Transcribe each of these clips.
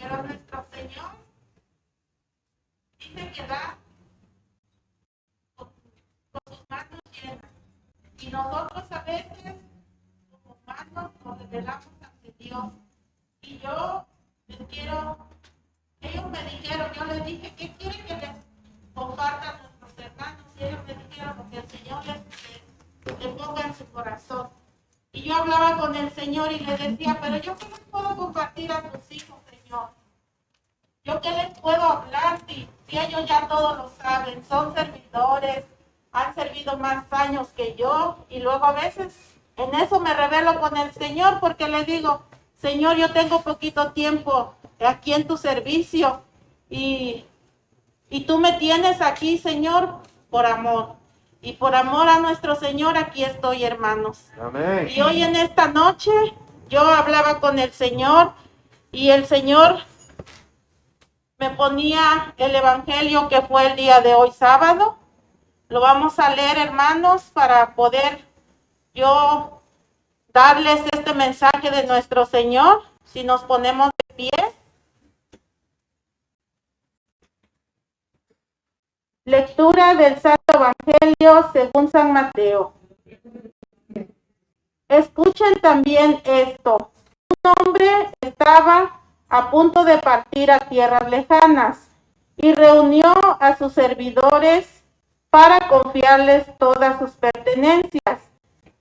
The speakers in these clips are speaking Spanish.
Pero nuestro Señor dice que da con sus manos llenas. Y nosotros a veces, como humanos, nos rebelamos ante Dios. Y yo les quiero, ellos me dijeron, yo les dije, ¿qué quieren que les compartan a nuestros hermanos? Y ellos me dijeron lo que el Señor les ponga en su corazón. Y yo hablaba con el Señor y le decía, pero yo qué les puedo compartir a tus hijos, Señor. Yo qué les puedo hablar si ellos ya todos lo saben, son servidores, han servido más años que yo, y luego a veces en eso me rebelo con el Señor porque le digo, Señor, yo tengo poquito tiempo aquí en tu servicio y tú me tienes aquí, Señor, por amor. Y por amor a nuestro Señor aquí estoy, hermanos. Amén. Y hoy en esta noche yo hablaba con el Señor y el Señor me ponía el evangelio que fue el día de hoy, sábado. Lo vamos a leer, hermanos, para poder yo darles este mensaje de nuestro Señor. Si nos ponemos de pie. Lectura del Santo Evangelio según San Mateo. Escuchen también esto. Un hombre estaba a punto de partir a tierras lejanas y reunió a sus servidores para confiarles todas sus pertenencias.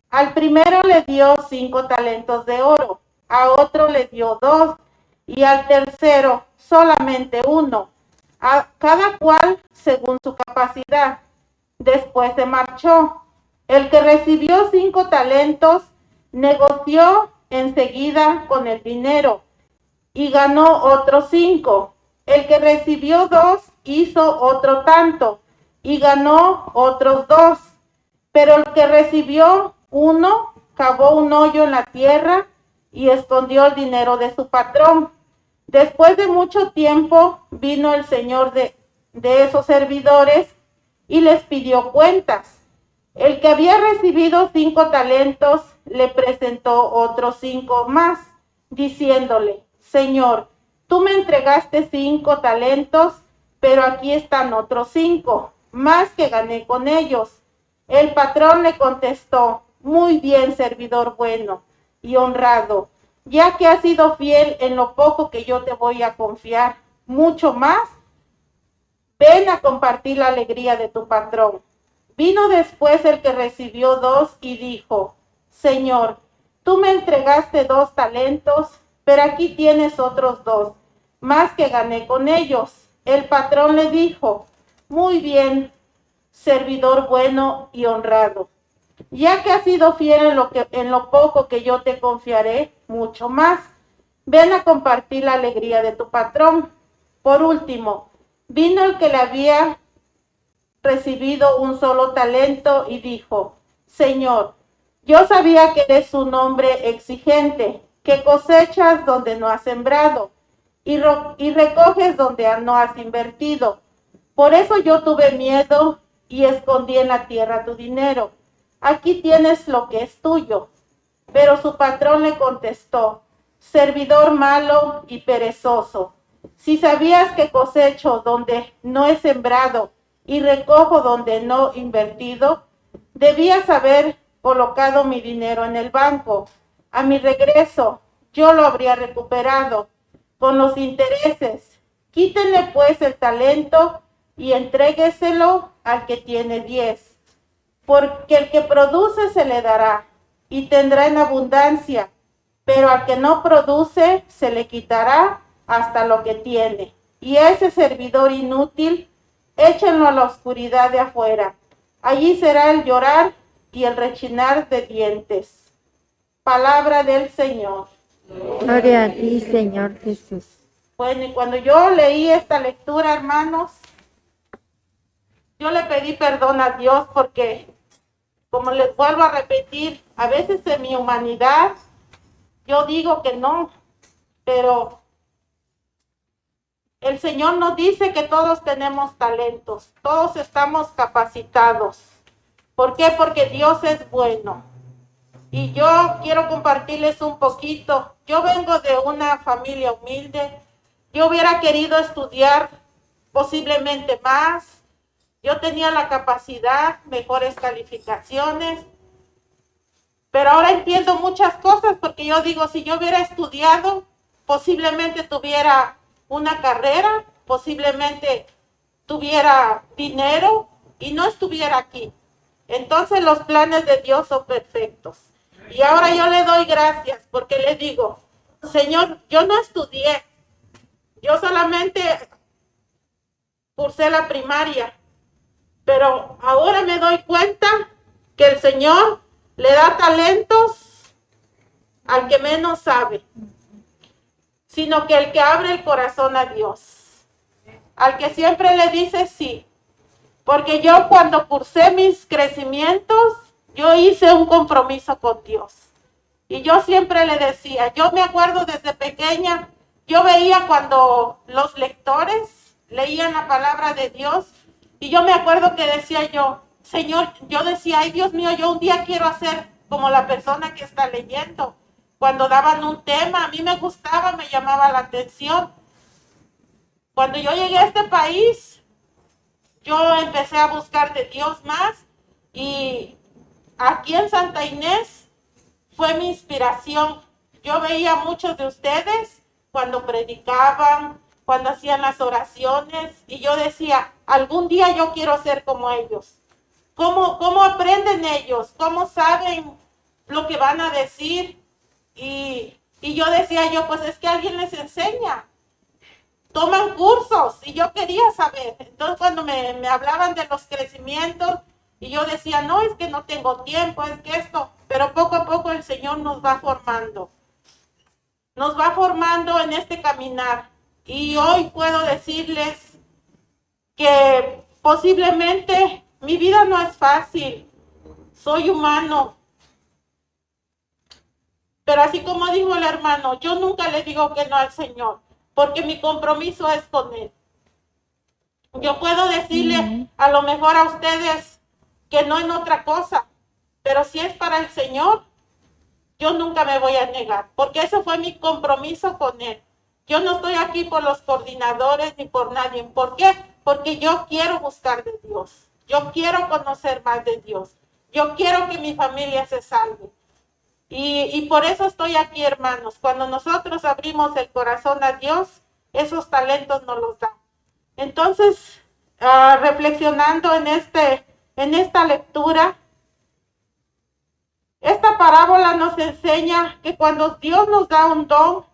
Al primero le dio 5 talentos de oro, a otro le dio 2 y al tercero solamente 1, a cada cual según su capacidad. Después se marchó. El que recibió 5 talentos negoció enseguida con el dinero y ganó otros 5. El que recibió 2 hizo otro tanto y ganó otros 2. Pero el que recibió 1 cavó un hoyo en la tierra y escondió el dinero de su patrón. Después de mucho tiempo vino el señor de esos servidores y les pidió cuentas. El que había recibido 5 talentos le presentó otros 5 más, diciéndole, Señor, tú me entregaste 5 talentos, pero aquí están otros 5, más que gané con ellos. El patrón le contestó, muy bien, servidor bueno y honrado, ya que has sido fiel en lo poco que yo te voy a confiar, mucho más, ven a compartir la alegría de tu patrón. Vino después el que recibió 2 y dijo, Señor, tú me entregaste 2 talentos, pero aquí tienes otros 2, más que gané con ellos. El patrón le dijo, muy bien, servidor bueno y honrado, ya que has sido fiel en lo poco que yo te confiaré, mucho más, ven a compartir la alegría de tu patrón. Por último, vino el que le había recibido un solo talento y dijo, Señor, yo sabía que eres un hombre exigente, que cosechas donde no has sembrado y recoges donde no has invertido. Por eso yo tuve miedo y escondí en la tierra tu dinero. Aquí tienes lo que es tuyo. Pero su patrón le contestó, servidor malo y perezoso, si sabías que cosecho donde no he sembrado y recojo donde no he invertido, debías haber colocado mi dinero en el banco. A mi regreso, yo lo habría recuperado con los intereses. Quítenle pues el talento y entrégueselo al que tiene 10, porque el que produce se le dará y tendrá en abundancia, pero al que no produce se le quitará hasta lo que tiene. Y a ese servidor inútil, échenlo a la oscuridad de afuera. Allí será el llorar y el rechinar de dientes. Palabra del Señor. Gloria a ti, Señor Jesús. Bueno, y cuando yo leí esta lectura, hermanos, yo le pedí perdón a Dios porque, como les vuelvo a repetir, a veces en mi humanidad, yo digo que no, pero el Señor nos dice que todos tenemos talentos, todos estamos capacitados. ¿Por qué? Porque Dios es bueno. Y yo quiero compartirles un poquito. Yo vengo de una familia humilde. yo hubiera querido estudiar posiblemente más. Yo tenía la capacidad, mejores calificaciones, pero ahora entiendo muchas cosas porque yo digo, si yo hubiera estudiado, posiblemente tuviera una carrera, posiblemente tuviera dinero y no estuviera aquí. Entonces los planes de Dios son perfectos. Y ahora yo le doy gracias porque le digo, Señor, yo no estudié, yo solamente cursé la primaria, pero ahora me doy cuenta que el Señor le da talentos al que menos sabe, sino que el que abre el corazón a Dios, al que siempre le dice sí. Porque yo cuando cursé mis crecimientos, yo hice un compromiso con Dios. Y yo siempre le decía, yo me acuerdo desde pequeña, yo veía cuando los lectores leían la palabra de Dios, y yo me acuerdo que decía yo, Señor, yo decía, ay Dios mío, yo un día quiero hacer como la persona que está leyendo. Cuando daban un tema, a mí me gustaba, me llamaba la atención. Cuando yo llegué a este país, yo empecé a buscar de Dios más, y aquí en Santa Inés fue mi inspiración. Yo veía a muchos de ustedes cuando predicaban, cuando hacían las oraciones, y yo decía, algún día yo quiero ser como ellos. ¿Cómo aprenden ellos? ¿Cómo saben lo que van a decir? Y yo decía pues es que alguien les enseña. Toman cursos y yo quería saber. Entonces cuando me hablaban de los crecimientos y yo decía, no, es que no tengo tiempo, es que esto, pero poco a poco el Señor nos va formando. Nos va formando en este caminar. Y hoy puedo decirles que posiblemente mi vida no es fácil. Soy humano. Pero así como dijo el hermano, yo nunca le digo que no al Señor, porque mi compromiso es con Él. Yo puedo decirle a lo mejor a ustedes que no en otra cosa, pero si es para el Señor, yo nunca me voy a negar, porque ese fue mi compromiso con Él. Yo no estoy aquí por los coordinadores ni por nadie. ¿Por qué? Porque yo quiero buscar de Dios. Yo quiero conocer más de Dios. Yo quiero que mi familia se salve. Y por eso estoy aquí, hermanos. Cuando nosotros abrimos el corazón a Dios, esos talentos nos los da. Entonces, reflexionando en esta lectura, esta parábola nos enseña que cuando Dios nos da un don,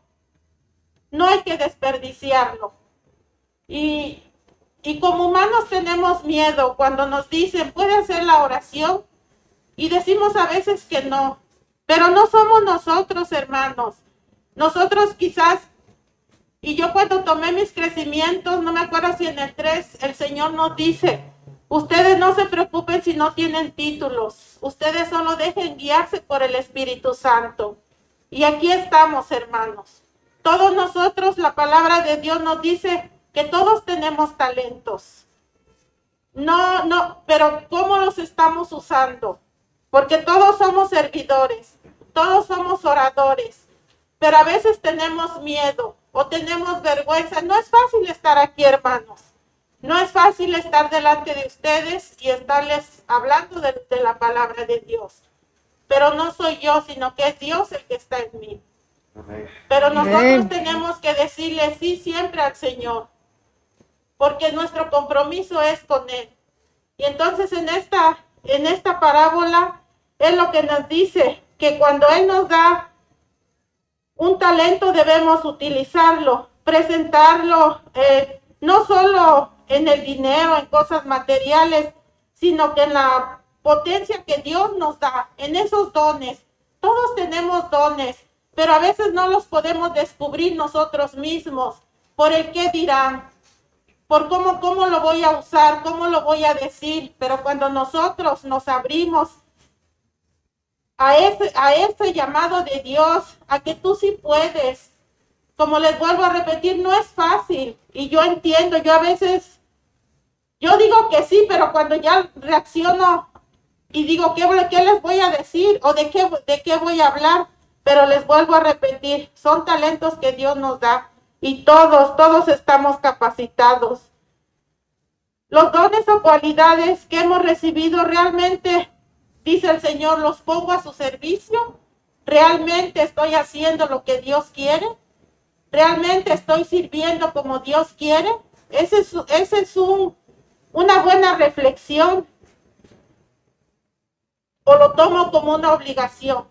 no hay que desperdiciarlo. Y como humanos tenemos miedo cuando nos dicen, ¿puede hacer la oración? Y decimos a veces que no. Pero no somos nosotros, hermanos. Nosotros quizás, y yo cuando tomé mis crecimientos, no me acuerdo si en el 3, el Señor nos dice, ustedes no se preocupen si no tienen títulos. Ustedes solo dejen guiarse por el Espíritu Santo. Y aquí estamos, hermanos. Todos nosotros, la palabra de Dios nos dice que todos tenemos talentos. Pero ¿cómo los estamos usando? Porque todos somos servidores, todos somos oradores, pero a veces tenemos miedo o tenemos vergüenza. No es fácil estar aquí, hermanos. No es fácil estar delante de ustedes y estarles hablando de la palabra de Dios. Pero no soy yo, sino que es Dios el que está en mí. Pero nosotros tenemos que decirle sí siempre al Señor, porque nuestro compromiso es con Él. Y entonces en esta parábola, es lo que nos dice, que cuando Él nos da un talento debemos utilizarlo, presentarlo, no solo en el dinero, en cosas materiales, sino que en la potencia que Dios nos da, en esos dones. Todos tenemos dones, pero a veces no los podemos descubrir nosotros mismos por el qué dirán, por cómo lo voy a usar, cómo lo voy a decir. Pero cuando nosotros nos abrimos a ese llamado de Dios, a que tú sí puedes, como les vuelvo a repetir, no es fácil. Y yo entiendo, yo a veces, yo digo que sí, pero cuando ya reacciono y digo, ¿qué les voy a decir? ¿O de qué voy a hablar? Pero les vuelvo a repetir, son talentos que Dios nos da. y todos estamos capacitados. Los dones o cualidades que hemos recibido realmente, dice el Señor, los pongo a su servicio. ¿Realmente estoy haciendo lo que Dios quiere? ¿Realmente estoy sirviendo como Dios quiere? Ese es una buena reflexión. ¿O lo tomo como una obligación?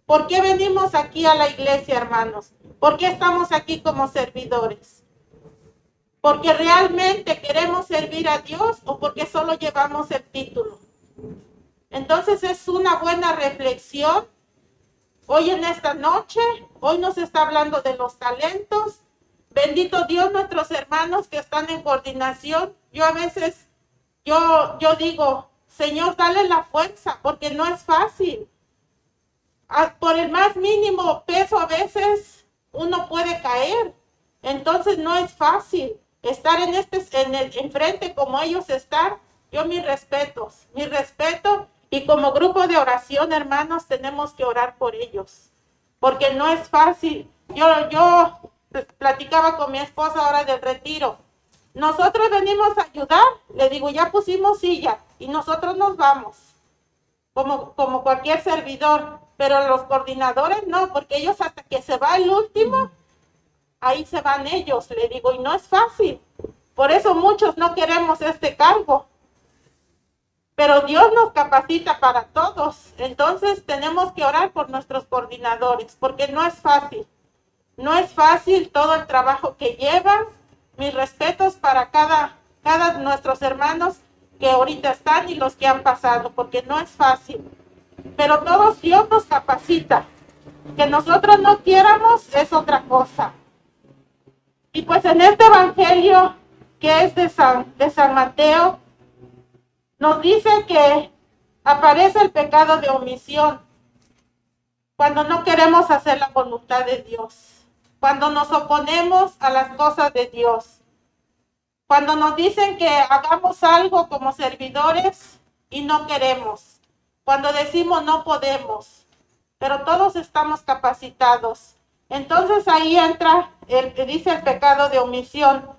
¿Por qué venimos aquí a la iglesia, hermanos? ¿Por qué estamos aquí como servidores? ¿Porque realmente queremos servir a Dios o porque solo llevamos el título? Entonces es una buena reflexión. Hoy en esta noche, hoy nos está hablando de los talentos. Bendito Dios, nuestros hermanos que están en coordinación. Yo a veces, yo digo, Señor, dale la fuerza, porque no es fácil. Por el más mínimo peso a veces uno puede caer. Entonces no es fácil estar enfrente como ellos están. Yo mis respeto. Y como grupo de oración, hermanos, tenemos que orar por ellos. Porque no es fácil. Yo platicaba con mi esposa ahora del retiro. Nosotros venimos a ayudar. Le digo, ya pusimos silla y nosotros nos vamos. Como cualquier servidor. Pero los coordinadores no, porque ellos hasta que se va el último, ahí se van ellos. Le digo, y no es fácil. Por eso muchos no queremos este cargo. Pero Dios nos capacita para todos. Entonces tenemos que orar por nuestros coordinadores, porque no es fácil. No es fácil todo el trabajo que llevan. Mis respetos para cada nuestros hermanos que ahorita están y los que han pasado, porque no es fácil. Pero todos Dios nos capacita. Que nosotros no quieramos es otra cosa. Y pues en este evangelio que es de San Mateo, nos dice que aparece el pecado de omisión cuando no queremos hacer la voluntad de Dios, cuando nos oponemos a las cosas de Dios, cuando nos dicen que hagamos algo como servidores y no queremos, cuando decimos no podemos, pero todos estamos capacitados. Entonces ahí entra el que dice el pecado de omisión,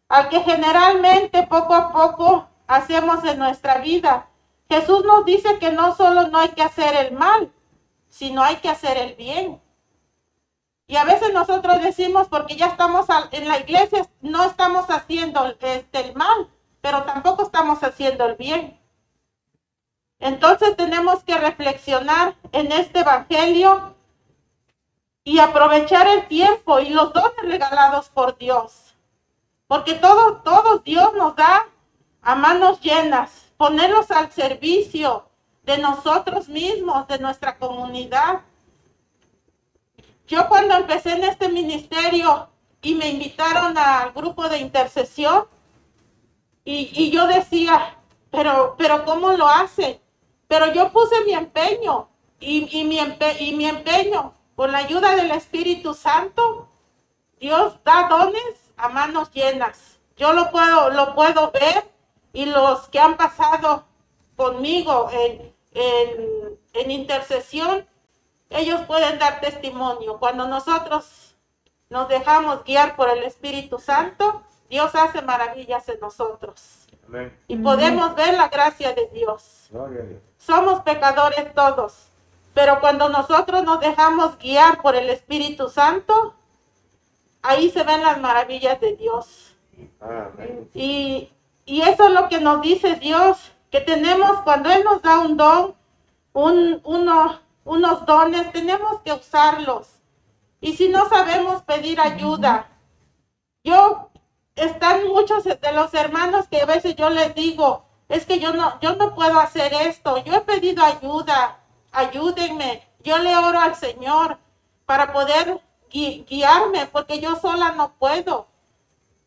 al que generalmente poco a poco hacemos en nuestra vida. Jesús nos dice que no solo no hay que hacer el mal, sino hay que hacer el bien. Y a veces nosotros decimos, porque ya estamos en la iglesia, no estamos haciendo el mal, pero tampoco estamos haciendo el bien. Entonces tenemos que reflexionar en este evangelio y aprovechar el tiempo y los dones regalados por Dios. Porque todos Dios nos da a manos llenas, ponerlos al servicio de nosotros mismos, de nuestra comunidad. Yo cuando empecé en este ministerio y me invitaron al grupo de intercesión, y yo decía, pero ¿cómo lo hacen? Pero yo puse mi empeño, y mi empeño, con la ayuda del Espíritu Santo, Dios da dones a manos llenas. Yo lo puedo ver, y los que han pasado conmigo en intercesión, ellos pueden dar testimonio. Cuando nosotros nos dejamos guiar por el Espíritu Santo, Dios hace maravillas en nosotros. Amén. Y podemos ver la gracia de Dios. Somos pecadores todos, pero cuando nosotros nos dejamos guiar por el Espíritu Santo, ahí se ven las maravillas de Dios. Amén. Y eso es lo que nos dice Dios, que tenemos, cuando Él nos da un don, unos dones, tenemos que usarlos. Y si no sabemos pedir ayuda, están muchos de los hermanos que a veces yo les digo, es que yo no puedo hacer esto, yo he pedido ayuda, ayúdenme, yo le oro al Señor para poder guiarme, porque yo sola no puedo.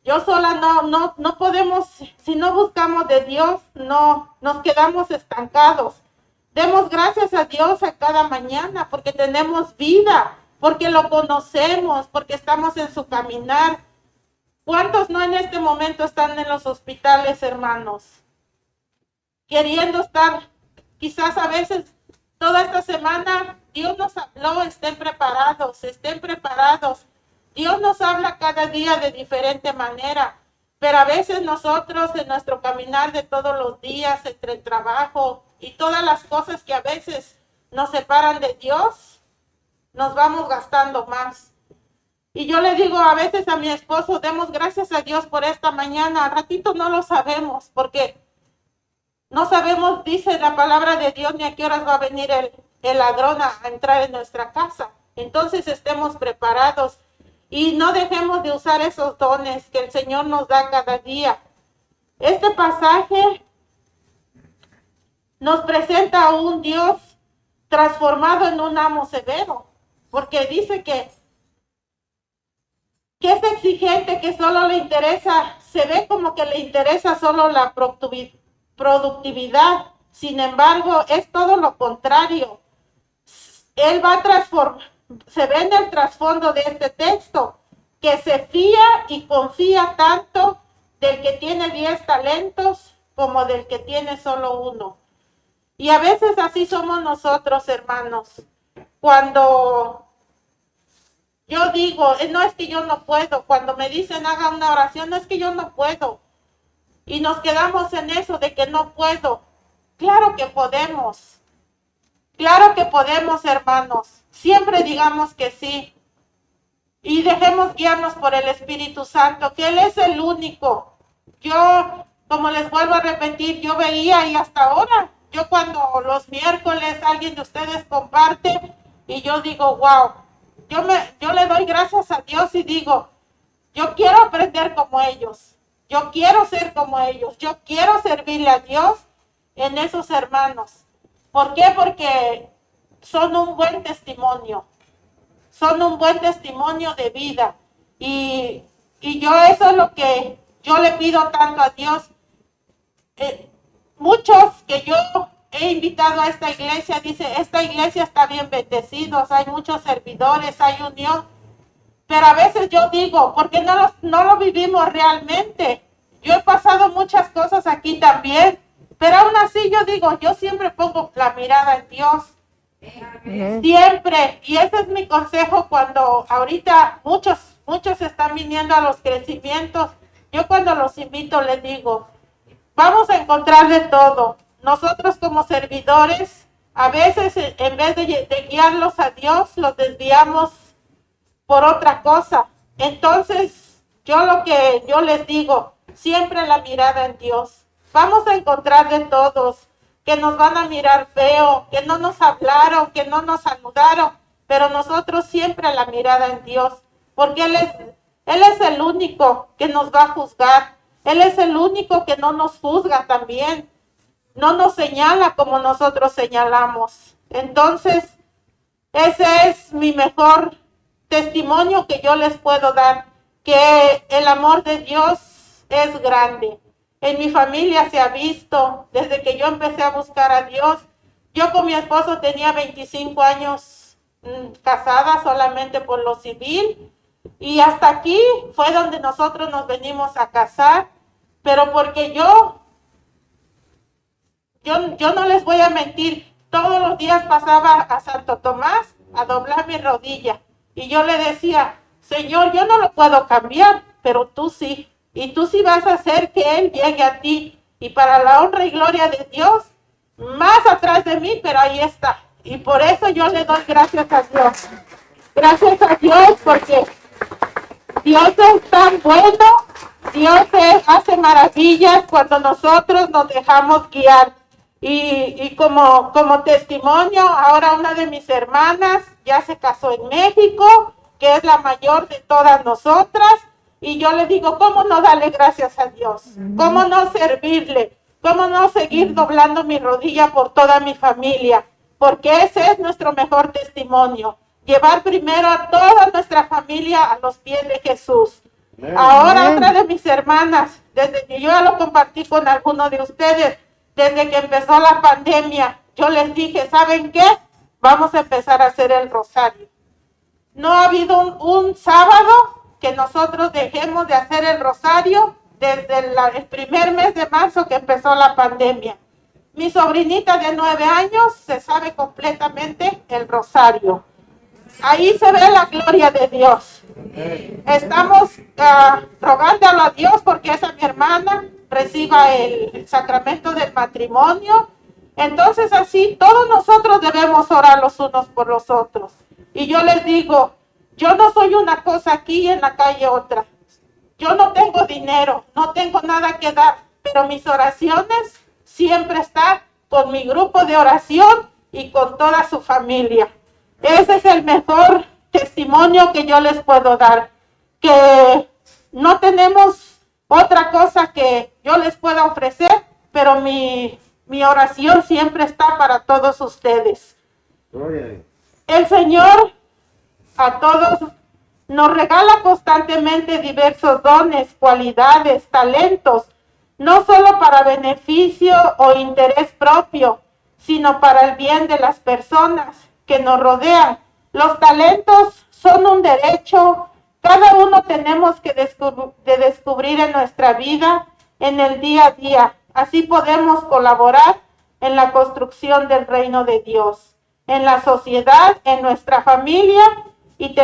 Yo sola no podemos, si no buscamos de Dios, no nos quedamos estancados. Demos gracias a Dios a cada mañana porque tenemos vida, porque lo conocemos, porque estamos en su caminar. ¿Cuántos no en este momento están en los hospitales, hermanos? Queriendo estar, quizás a veces, toda esta semana, Dios nos habló, estén preparados, Dios nos habla cada día de diferente manera, pero a veces nosotros en nuestro caminar de todos los días, entre el trabajo y todas las cosas que a veces nos separan de Dios, nos vamos gastando más. Y yo le digo a veces a mi esposo, demos gracias a Dios por esta mañana. A ratito no lo sabemos, porque no sabemos, dice la palabra de Dios, ni a qué horas va a venir el ladrón a entrar en nuestra casa. Entonces estemos preparados y no dejemos de usar esos dones que el Señor nos da cada día. Este pasaje nos presenta a un Dios transformado en un amo severo, porque dice que es exigente, que solo le interesa, se ve como que le interesa solo la productividad. Sin embargo, es todo lo contrario. Él va a transformar, se ve en el trasfondo de este texto, que se fía y confía tanto del que tiene 10 talentos como del que tiene solo uno. Y a veces así somos nosotros, hermanos. Cuando yo digo, no es que yo no puedo, cuando me dicen haga una oración, no es que yo no puedo. Y nos quedamos en eso de que no puedo. Claro que podemos. Claro que podemos, hermanos. Siempre digamos que sí. Y dejemos guiarnos por el Espíritu Santo, que Él es el único. Yo, como les vuelvo a repetir, yo veía y hasta ahora, yo cuando los miércoles alguien de ustedes comparte y yo digo, wow, yo le doy gracias a Dios y digo, yo quiero aprender como ellos, yo quiero ser como ellos, yo quiero servirle a Dios en esos hermanos. ¿Por qué? Porque son un buen testimonio. Son un buen testimonio de vida. Y yo eso es lo que yo le pido tanto a Dios. Muchos que yo he invitado a esta iglesia, dice, esta iglesia está bien bendecida, hay muchos servidores, hay unión. Pero a veces yo digo, ¿por qué no lo vivimos realmente? Yo he pasado muchas cosas aquí también, pero aún así yo digo, yo siempre pongo la mirada en Dios. Siempre, y ese es mi consejo cuando ahorita muchos están viniendo a los crecimientos. Yo cuando los invito les digo, vamos a encontrar de todo. Nosotros como servidores, a veces en vez de guiarlos a Dios, los desviamos por otra cosa. Entonces, yo les digo, siempre la mirada en Dios. Vamos a encontrar de todos que nos van a mirar feo, que no nos hablaron, que no nos saludaron, pero nosotros siempre la mirada en Dios, porque Él es el único que nos va a juzgar. Él es el único que no nos juzga también. No nos señala como nosotros señalamos. Entonces, ese es mi mejor testimonio que yo les puedo dar, que el amor de Dios es grande. En mi familia se ha visto, desde que yo empecé a buscar a Dios. Yo con mi esposo tenía 25 años casada solamente por lo civil. Y hasta aquí fue donde nosotros nos venimos a casar. Pero porque yo no les voy a mentir, todos los días pasaba a Santo Tomás a doblar mi rodilla. Y yo le decía, Señor, yo no lo puedo cambiar, pero tú sí. Y tú sí vas a hacer que Él llegue a ti. Y para la honra y gloria de Dios, más atrás de mí, pero ahí está. Y por eso yo le doy gracias a Dios. Gracias a Dios porque Dios es tan bueno. Dios hace maravillas cuando nosotros nos dejamos guiar. Y como testimonio, ahora una de mis hermanas ya se casó en México, que es la mayor de todas nosotras. Y yo le digo, ¿cómo no darle gracias a Dios? ¿Cómo no servirle? ¿Cómo no seguir doblando mi rodilla por toda mi familia? Porque ese es nuestro mejor testimonio. Llevar primero a toda nuestra familia a los pies de Jesús. Ahora otra de mis hermanas, desde que yo ya lo compartí con alguno de ustedes, desde que empezó la pandemia, yo les dije, ¿saben qué? Vamos a empezar a hacer el rosario. No ha habido un sábado que nosotros dejemos de hacer el rosario desde el primer mes de marzo que empezó la pandemia. Mi sobrinita de 9 años se sabe completamente el rosario. Ahí se ve la gloria de Dios. Estamos rogándole a Dios porque esa mi hermana reciba el sacramento del matrimonio. Entonces así todos nosotros debemos orar los unos por los otros. Y yo les digo, yo no soy una cosa aquí y en la calle otra. Yo no tengo dinero, no tengo nada que dar, pero mis oraciones siempre están con mi grupo de oración y con toda su familia. Ese es el mejor testimonio que yo les puedo dar, que no tenemos otra cosa que yo les pueda ofrecer, pero mi oración siempre está para todos ustedes. El Señor a todos nos regala constantemente diversos dones, cualidades, talentos, no solo para beneficio o interés propio, sino para el bien de las personas que nos rodean. Los talentos son un derecho, cada uno tenemos que descubrir en nuestra vida, en el día a día. Así podemos colaborar en la construcción del reino de Dios, en la sociedad, en nuestra familia, y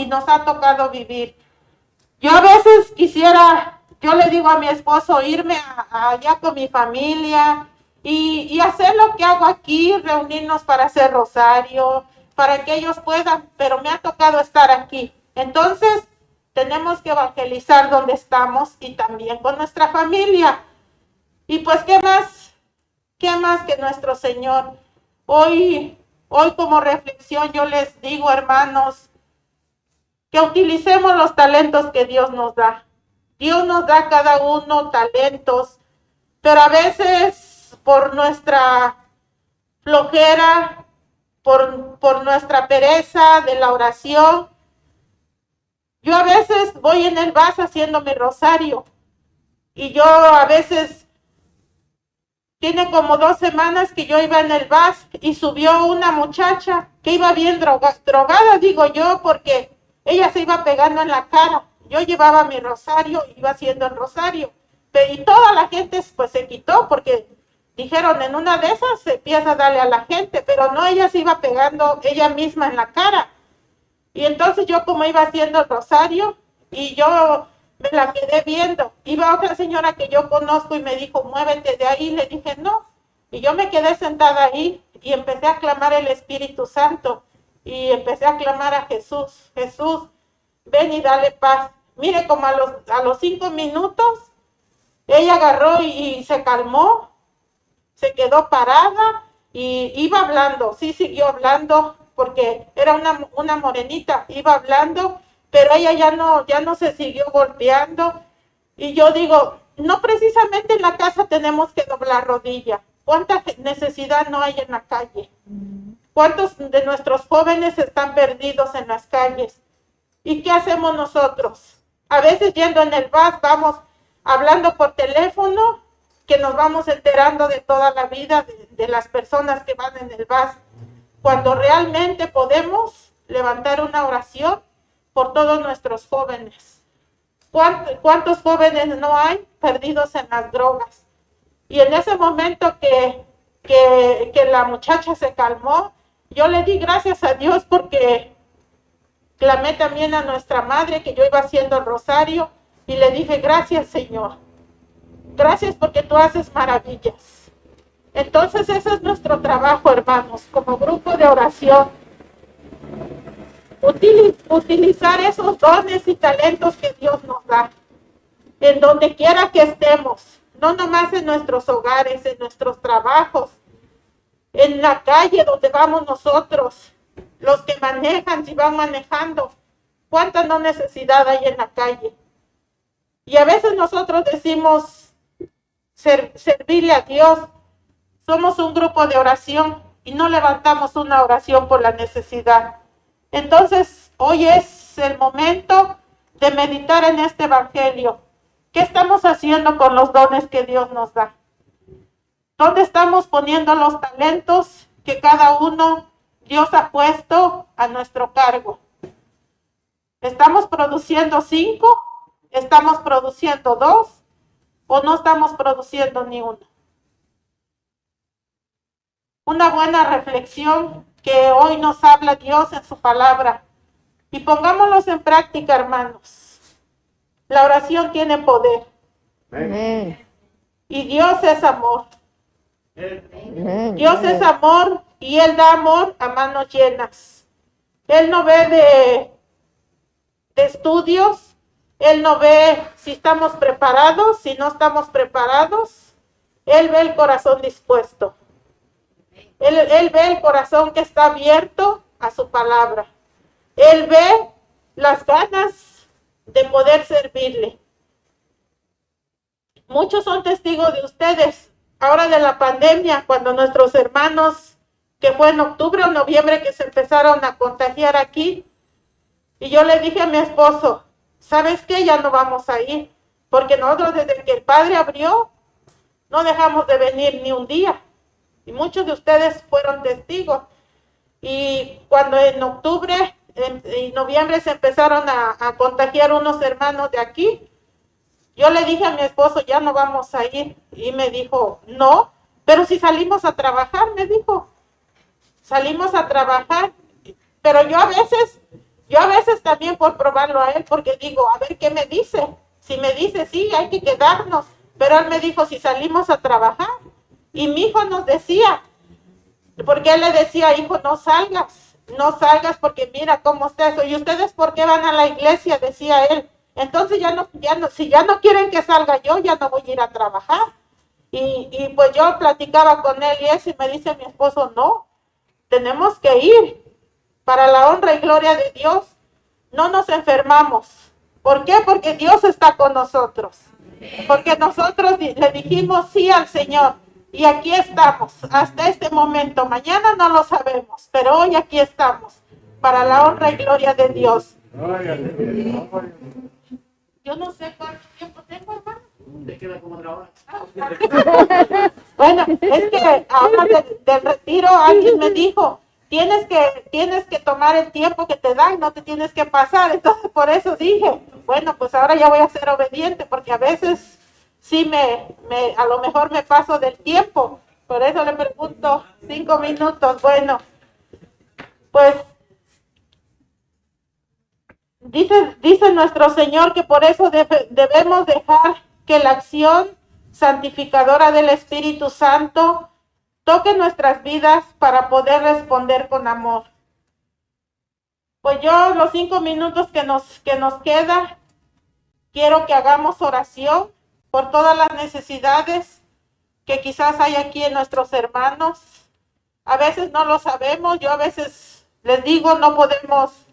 nos ha tocado vivir. Yo a veces quisiera, yo le digo a mi esposo, irme allá con mi familia y hacer lo que hago aquí, reunirnos para hacer rosario, para que ellos puedan, pero me ha tocado estar aquí. Entonces, tenemos que evangelizar donde estamos y también con nuestra familia. Y pues, ¿qué más? ¿Qué más que nuestro Señor? Hoy como reflexión yo les digo, hermanos, que utilicemos los talentos que Dios nos da. Dios nos da a cada uno talentos, pero a veces por nuestra flojera, por nuestra pereza de la oración, yo a veces voy en el vals haciendo mi rosario y yo a veces, tiene como 2 semanas que yo iba en el bus y subió una muchacha que iba bien drogada, digo yo, porque ella se iba pegando en la cara. Yo llevaba mi rosario, iba haciendo el rosario, y toda la gente pues se quitó porque dijeron, en una de esas se empieza a darle a la gente, pero no, ella se iba pegando ella misma en la cara. Y entonces yo como iba haciendo el rosario y yo me la quedé viendo. Iba otra señora que yo conozco y me dijo, muévete de ahí. Le dije, no. Y yo me quedé sentada ahí y empecé a clamar el Espíritu Santo. Y empecé a clamar a Jesús. Jesús, ven y dale paz. Mire, como a los 5 minutos, ella agarró y se calmó. Se quedó parada y iba hablando. Sí, siguió hablando porque era una morenita. Iba hablando, pero ella ya no se siguió golpeando. Y yo digo, no precisamente en la casa tenemos que doblar rodilla. ¿Cuánta necesidad no hay en la calle? ¿Cuántos de nuestros jóvenes están perdidos en las calles? ¿Y qué hacemos nosotros? A veces yendo en el bus vamos hablando por teléfono, que nos vamos enterando de toda la vida de las personas que van en el bus, cuando realmente podemos levantar una oración por todos nuestros jóvenes. ¿Cuántos jóvenes no hay perdidos en las drogas? Y en ese momento que la muchacha se calmó, yo le di gracias a Dios porque clamé también a nuestra madre, que yo iba haciendo el rosario, y le dije, gracias Señor, gracias porque tú haces maravillas. Entonces ese es nuestro trabajo, hermanos, como grupo de oración. Utilizar esos dones y talentos que Dios nos da, en donde quiera que estemos, no nomás en nuestros hogares, en nuestros trabajos, en la calle donde vamos nosotros, los que manejan, si van manejando, cuánta no necesidad hay en la calle. Y a veces nosotros decimos servirle a Dios, somos un grupo de oración y no levantamos una oración por la necesidad. Entonces, hoy es el momento de meditar en este evangelio. ¿Qué estamos haciendo con los dones que Dios nos da? ¿Dónde estamos poniendo los talentos que cada uno Dios ha puesto a nuestro cargo? ¿Estamos produciendo 5? ¿Estamos produciendo 2? ¿O no estamos produciendo ni uno? Una buena reflexión que hoy nos habla Dios en su palabra. Y pongámoslos en práctica, hermanos. La oración tiene poder. Amén. Y Dios es amor. Amén. Dios es amor y Él da amor a manos llenas. Él no ve de estudios, Él no ve si estamos preparados, si no estamos preparados. Él ve el corazón dispuesto. Él ve el corazón que está abierto a su palabra. Él ve las ganas de poder servirle. Muchos son testigos de ustedes. Ahora de la pandemia, cuando nuestros hermanos, que fue en octubre o noviembre que se empezaron a contagiar aquí, y yo le dije a mi esposo, ¿sabes qué? Ya no vamos a ir, porque nosotros desde que el Padre abrió, no dejamos de venir ni un día, y muchos de ustedes fueron testigos, y cuando en octubre y noviembre se empezaron a contagiar unos hermanos de aquí, yo le dije a mi esposo, ya no vamos a ir. Y me dijo, no, pero si salimos a trabajar, me dijo. Salimos a trabajar. Pero yo a veces también por probarlo a él, porque digo, a ver qué me dice. Si me dice, sí, hay que quedarnos. Pero él me dijo, si salimos a trabajar. Y mi hijo nos decía, porque él le decía, hijo, no salgas porque mira cómo está eso. ¿Y ustedes por qué van a la iglesia? Decía él. Entonces si ya no quieren que salga yo, ya no voy a ir a trabajar. Y pues yo platicaba con él y eso, y me dice mi esposo, no, tenemos que ir para la honra y gloria de Dios. No nos enfermamos. ¿Por qué? Porque Dios está con nosotros. Porque nosotros le dijimos sí al Señor. Y aquí estamos, hasta este momento. Mañana no lo sabemos, pero hoy aquí estamos, para la honra y gloria de Dios. Yo no sé cuánto tiempo tengo, hermano. Te queda como otra hora. Bueno, es que ahora del retiro alguien me dijo, tienes que tomar el tiempo que te dan, no te tienes que pasar. Entonces por eso dije, bueno, pues ahora ya voy a ser obediente, porque a veces sí a lo mejor me paso del tiempo. Por eso le pregunto 5 minutos. Bueno, pues dice nuestro Señor que por eso debemos dejar que la acción santificadora del Espíritu Santo toque nuestras vidas para poder responder con amor. Pues yo los 5 minutos que nos queda, quiero que hagamos oración por todas las necesidades que quizás hay aquí en nuestros hermanos. A veces no lo sabemos, yo a veces les digo, no podemos